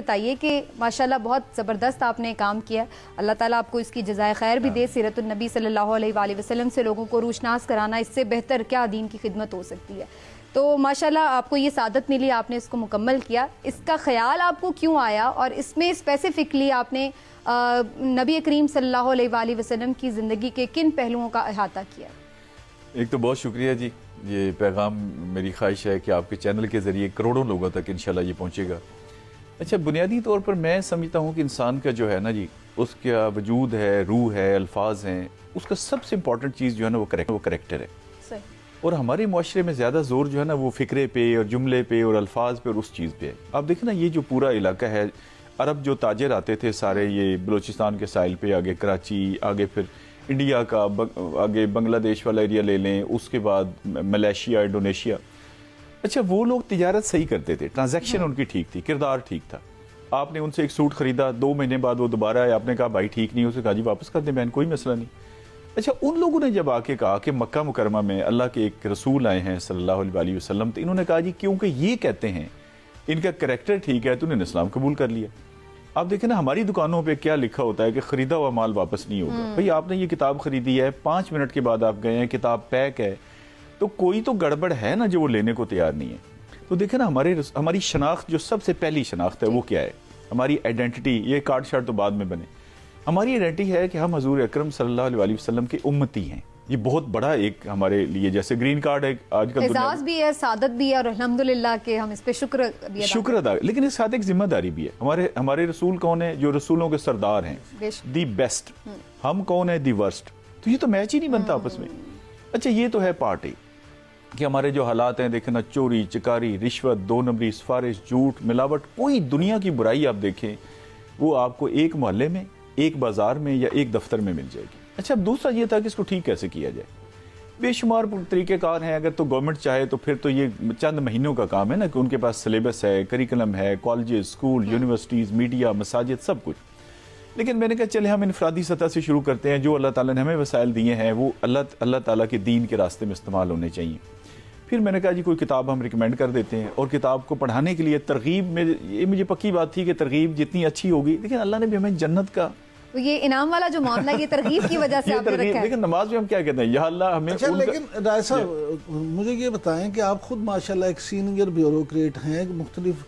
بتائیے کہ ماشاءاللہ بہت زبردست آپ نے کام کیا، اللہ تعالیٰ آپ کو اس کی جزائے خیر بھی دے۔ سیرت النبی صلی اللہ علیہ وآلہ وسلم سے لوگوں کو روشناس کرانا، اس سے بہتر کیا دین کی خدمت ہو سکتی ہے۔ تو ماشاءاللہ آپ کو یہ سعادت ملی، آپ نے اس کو مکمل کیا۔ اس کا خیال آپ کو کیوں آیا اور اس میں اسپیسیفکلی آپ نے نبی کریم صلی اللہ علیہ وآلہ وسلم کی زندگی کے کن پہلوؤں کا احاطہ کیا؟ ایک تو بہت شکریہ جی، یہ پیغام میری خواہش ہے کہ آپ کے چینل کے ذریعے کروڑوں لوگوں تک انشاءاللہ یہ پہنچے گا۔ اچھا، بنیادی طور پر میں سمجھتا ہوں کہ انسان کا جو ہے نا جی، اس کا وجود ہے، روح ہے، الفاظ ہیں، اس کا سب سے امپورٹنٹ چیز جو ہے نا وہ کریکٹر ہے۔ اور ہمارے معاشرے میں زیادہ زور جو ہے نا وہ فکرے پہ اور جملے پہ اور الفاظ پہ اور اس چیز پہ ہے۔ آپ دیکھیں نا، یہ جو پورا علاقہ ہے، عرب جو تاجر آتے تھے سارے، یہ بلوچستان کے ساحل پہ، آگے کراچی، آگے پھر انڈیا کا، آگے بنگلہ دیش والا ایریا لے لیں، اس کے بعد ملیشیا، انڈونیشیا۔ اچھا، وہ لوگ تجارت صحیح کرتے تھے، ٹرانزیکشن ان کی ٹھیک تھی، کردار ٹھیک تھا۔ آپ نے ان سے ایک سوٹ خریدا، 2 مہینے بعد وہ دوبارہ آئے، آپ نے کہا بھائی ٹھیک نہیں، اسے کہا جی واپس کر دیں بہن، کوئی مسئلہ نہیں۔ اچھا، ان لوگوں نے جب آ کے کہا کہ مکہ مکرمہ میں اللہ کے ایک رسول آئے ہیں صلی اللہ علیہ وآلہ وسلم، تو انہوں نے کہا جی کیونکہ یہ کہتے ہیں ان کا کریکٹر ٹھیک ہے تو انہوں نے اسلام قبول کر لیا۔ آپ دیکھیں نا، ہماری دکانوں پہ کیا لکھا ہوتا ہے کہ خریدا ہوا مال واپس نہیں ہوگا۔ بھئی آپ نے یہ کتاب خریدی ہے، 5 منٹ کے بعد آپ گئے ہیں، کتاب پیک ہے، تو کوئی تو گڑبڑ ہے نا جو وہ لینے کو تیار نہیں ہے۔ تو دیکھیں نا، ہماری شناخت جو سب سے پہلی شناخت ہے وہ کیا ہے؟ ہماری آئیڈینٹی، یہ کارڈ شارٹ تو بعد میں بنے۔ ہماری آئیڈینٹی ہے کہ ہم حضور اکرم صلی اللہ علیہ وآلہ وسلم کے امتی ہیں۔ یہ بہت بڑا ایک ہمارے لیے، جیسے گرین کارڈ ہے آج کل، اعزاز بھی ہے، سعادت بھی ہے، اور الحمدللہ کہ ہم اس پہ شکر ادا، لیکن اس ساتھ ایک ذمہ داری بھی ہے۔ ہمارے رسول کون ہیں؟ جو رسولوں کے سردار ہیں، دی بیسٹ۔ ہم کون ہیں؟ دی ورسٹ۔ تو یہ تو میچ ہی نہیں بنتا آپس میں۔ اچھا، یہ تو ہے پارٹ اے کہ ہمارے جو حالات ہیں، دیکھنا، چوری چکاری، رشوت، 2 نمبری، سفارش، جھوٹ، ملاوٹ، کوئی دنیا کی برائی آپ دیکھیں وہ آپ کو ایک محلے میں، ایک بازار میں یا ایک دفتر میں مل جائے گی۔ اچھا، اب دوسرا یہ تھا کہ اس کو ٹھیک کیسے کیا جائے۔ بے شمار طریقہ کار ہیں، اگر تو گورنمنٹ چاہے تو پھر تو یہ چند مہینوں کا کام ہے نا، کہ ان کے پاس سلیبس ہے، کریکلم ہے، کالجز، اسکول، یونیورسٹیز، میڈیا، مساجد، سب کچھ۔ لیکن میں نے کہا چلے ہم انفرادی سطح سے شروع کرتے ہیں، جو اللہ تعالیٰ نے ہمیں وسائل دیے ہیں وہ اللہ تعالیٰ کے دین کے راستے میں استعمال ہونے چاہیے۔ پھر میں نے کہا جی کوئی کتاب ہم ریکمینڈ کر دیتے ہیں، اور کتاب کو پڑھانے کے لیے ترغیب میں، یہ مجھے پکی بات تھی کہ ترغیب جتنی اچھی ہوگی، لیکن اللہ نے بھی ہمیں جنت کا، یہ انعام والا جو معاملہ، یہ ترغیب کی وجہ سے آپ نے رکھا ہے۔ لیکن نماز میں ہم کیا کہتے ہیں، یا اللہ ہمیں۔ اچھا، لیکن رائے صاحب مجھے یہ بتائیں کہ آپ خود ماشاءاللہ ایک سینئر بیوروکریٹ ہیں، مختلف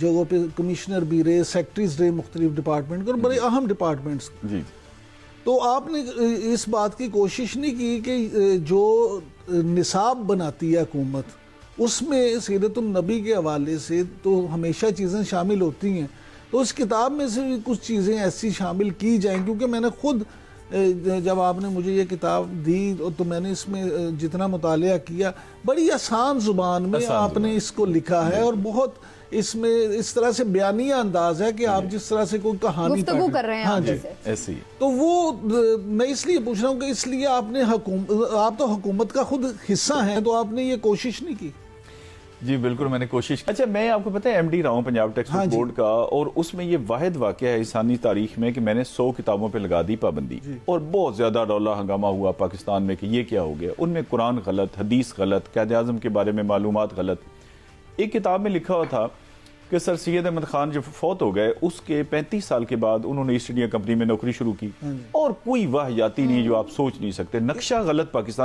جگہوں پہ کمشنر بھی رہے، سیکٹریز رہے مختلف ڈپارٹمنٹ کے، اور بڑے اہم ڈپارٹمنٹس۔ جی، تو آپ نے اس بات کی کوشش نہیں کی کہ جو نصاب بناتی ہے حکومت، اس میں سیرت النبی کے حوالے سے تو ہمیشہ چیزیں شامل ہوتی ہیں، تو اس کتاب میں سے بھی کچھ چیزیں ایسی شامل کی جائیں؟ کیونکہ میں نے خود جب آپ نے مجھے یہ کتاب دی تو میں نے اس میں جتنا مطالعہ کیا، بڑی آسان زبان میں آپ نے اس کو لکھا ہے، اور بہت اس میں اس طرح سے بیانیہ انداز ہے کہ آپ جس طرح سے کوئی کہانی گفتگو کر رہے ہیں۔ ہاں جی، ایسے ہی۔ تو وہ میں اس لیے پوچھ رہا ہوں کہ اس لیے آپ تو حکومت کا خود حصہ ہیں، تو آپ نے یہ کوشش نہیں کی؟ جی بالکل، میں نے کوشش۔ اچھا، میں آپ کو پتہ ہے MD رہا ہوں پنجاب ٹیکسٹ بک بورڈ کا، اور اس میں یہ واحد واقعہ ہے انسانی تاریخ میں کہ میں نے 100 کتابوں پہ لگا دی پابندی، اور بہت زیادہ رولا ہنگامہ ہوا پاکستان میں کہ یہ کیا ہو گیا۔ ان میں قرآن غلط، حدیث غلط، قائد اعظم کے بارے میں معلومات غلط۔ ایک کتاب میں لکھا ہوا تھا کہ سر سید احمد خان جب فوت ہو گئے، اس کے 35 سال کے بعد انہوں نے ایسٹ انڈیا کمپنی میں نوکری شروع کی، اور کوئی واہیاتی نہیں جو آپ سوچ نہیں سکتے، نقشہ غلط پاکستان